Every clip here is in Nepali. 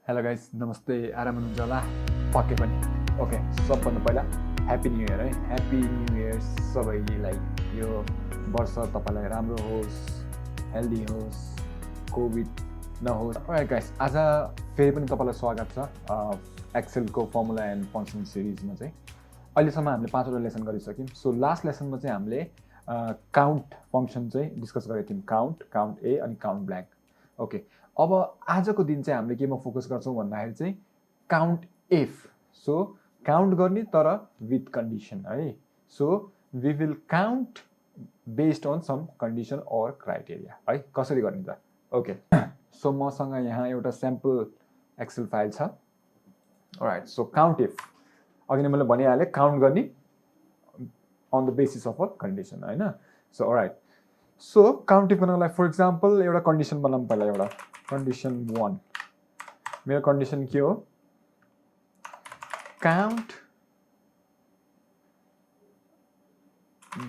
हेलो गाइस, नमस्ते। आराम हुनुहुन्छ होला? पक्कै पनि। ओके, सबभन्दा पहिला ह्यापी न्यू इयर है। ह्यापी न्यू इयर सबैलाई। यो वर्ष तपाईलाई राम्रो होस्, हेल्दी होस्, कोभिड नहोस्। अलराइट गाइस, आज फेरि पनि तपाईलाई स्वागत छ एक्सेलको फर्मुला एन्ड फङ्सन सिरिजमा चाहिँ। अहिलेसम्म हामीले 5 वटा लेसन गरिसक्यौँ। सो लास्ट लेसनमा चाहिँ हामीले काउन्ट फङ्सन चाहिँ डिस्कस गरेको थियौँ। काउन्ट ए अनि काउन्ट ब्ल्याङ्क। ओके, अब आजको दिन चाहिँ हामीले केमा फोकस गर्छौँ भन्दाखेरि चाहिँ काउन्ट इफ। सो काउन्ट गर्ने तर विथ कन्डिसन है। So we will count based on some condition or criteria है। कसरी गर्ने त? ओके, सो मसँग यहाँ एउटा स्याम्पल एक्सेल फाइल छ। अलराइट, सो काउन्ट इफ अघि नै मैले भनिहालेँ, काउन्ट गर्ने on the basis of a condition होइन। So alright, so count if गर्नको लागि फर इक्जाम्पल एउटा कन्डिसन बनाऊँ। पहिला एउटा कन्डिसन 1। मेरो कन्डिसन के हो? Count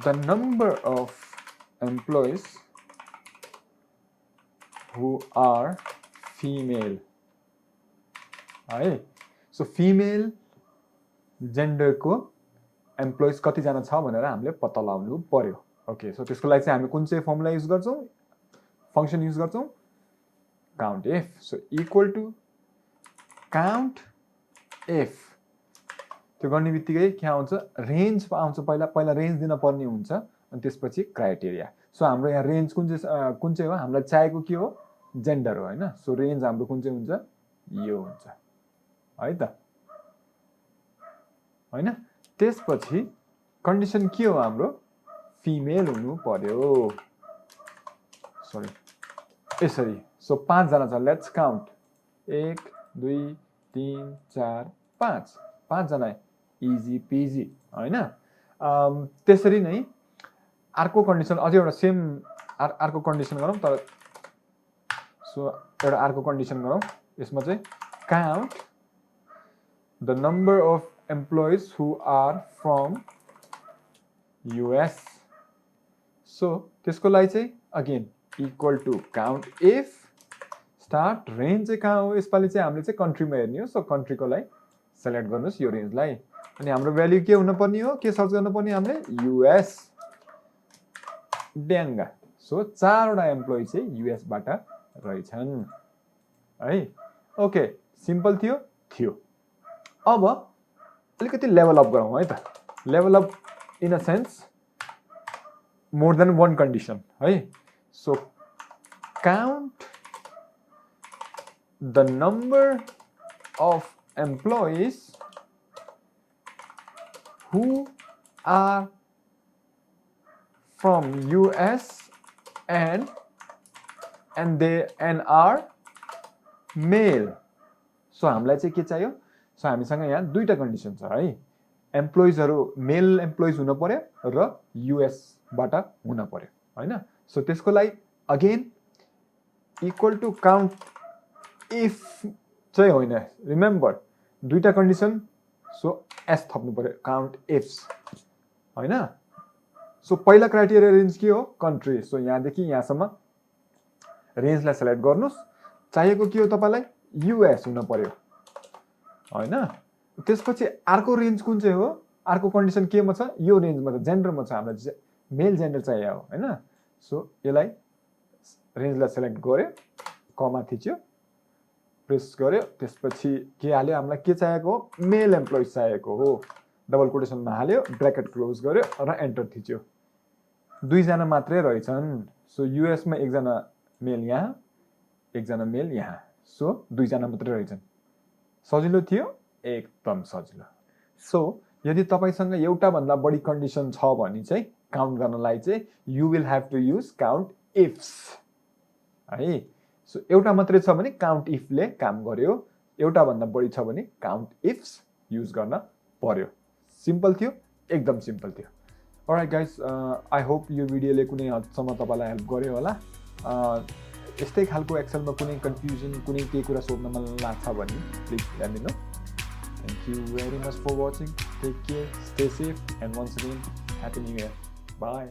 the number of employees who are female है। सो फिमेल जेन्डरको एम्प्लोइज कतिजना छ भनेर हामीले पत्ता लगाउनु पर्यो। ओके, सो त्यसको लागि चाहिँ हामी कुन चाहिँ फर्मुला युज गर्छौँ, फङ्सन युज गर्छौँ? Count if. So equal to count if. त्यो गर्ने बित्तिकै के आउँछ? रेन्ज आउँछ। पहिला रेन्ज दिन पर्ने हुन्छ अनि त्यसपछि क्राइटेरिया। सो हाम्रो यहाँ रेन्ज कुन चाहिँ हो? हामीलाई चाहिएको के हो? जेन्डर हो होइन। सो रेन्ज हाम्रो कुन चाहिँ हुन्छ? यो हुन्छ है त होइन। त्यसपछि कन्डिसन के हो हाम्रो? फिमेल हुनु पर्यो। यसरी। सो 5 जना छ। Let's count 1 2 3 4 5। 5 जना। इजी पिजी होइन। त्यसरी नै अर्को कन्डिसन, अझै एउटा सेम अर्को कन्डिसन गरौँ। तर सो एउटा अर्को कन्डिसन गरौँ। यसमा चाहिँ count the number of employees who are from US. So त्यसको लागि चाहिँ again equal to count if start. Range चाहिँ कहाँ हो? यसपालि चाहिँ हामीले चाहिँ कन्ट्रीमा हेर्ने हो। सो कन्ट्रीको लागि सेलेक्ट गर्नुहोस् यो रेन्जलाई। अनि हाम्रो भ्याल्यु के हुनुपर्ने हो? के सर्च गर्नुपर्ने हामीले? युएस ड्याङ्गा। सो 4 वटा एम्प्लोइ चाहिँ युएसबाट रहेछन् है। ओके, सिम्पल थियो। अब अलिकति लेभल अप गरौँ है त। Level up in a sense more than one condition है। So count the number of employees who are from US and are male. So हामीलाई चाहिँ के चाहियो? सो हामीसँग यहाँ दुईटा कन्डिसन छ है। एम्प्लोइजहरू मेल एम्प्लोइज हुनु पर्यो र युएसबाट हुन पर्यो होइन। सो त्यसको लागि again equal to count if चाहिँ होइन, रिमेम्बर दुईटा कन्डिसन। सो एस थप्नु पर्यो, काउन्ट इफ्स होइन। सो पहिला क्राइटेरिया रेन्ज के हो? कन्ट्री। सो यहाँदेखि यहाँसम्म रेन्जलाई सेलेक्ट गर्नुहोस्। चाहिएको के हो तपाईँलाई? युएस हुन पर्यो होइन। त्यसपछि अर्को रेन्ज कुन चाहिँ हो? अर्को कन्डिसन केमा छ? यो रेन्जमा छ, जेन्डरमा छ। हामीलाई चाहिँ मेल जेन्डर चाहियो होइन। सो यसलाई रेन्जलाई सेलेक्ट गर्यो, कमा थिच्यो, प्रेस गर्यो। त्यसपछि के हाल्यो? हामीलाई के चाहिएको हो? मेल एम्प्लोइज चाहिएको हो। डबल कोटेसनमा हाल्यो, ब्र्याकेट क्लोज गर्यो र एन्टर थिच्यो। 2 जना मात्रै रहेछन्। सो युएसमा 1 जना मेल यहाँ, 1 जना मेल यहाँ। सो 2 जना मात्रै रहेछन्। सजिलो थियो? एकदम सजिलो। सो यदि तपाईसँग एउटा भन्दा बढी कन्डिसन छ भने चाहिँ काउन्ट गर्नलाई चाहिँ you will have to use count ifs है। सो एउटा मात्रै छ भने काउन्ट इफले काम गर्यो, एउटा भन्दा बढी छ भने काउन्ट इफ्स युज गर्न पर्यो। सिम्पल थियो, एकदम सिम्पल थियो। अलराइट गाइस, आई होप यो भिडियोले कुनै हदसम्म तपाईँलाई हेल्प गर्यो होला। यस्तै खालको एक्सेलमा कुनै कन्फ्युजन, कुनै केही कुरा सोध्न मन लाग्छ भने please let me know. Thank you very much for watching. Take care, stay safe, and once again, Happy New Year. Bye.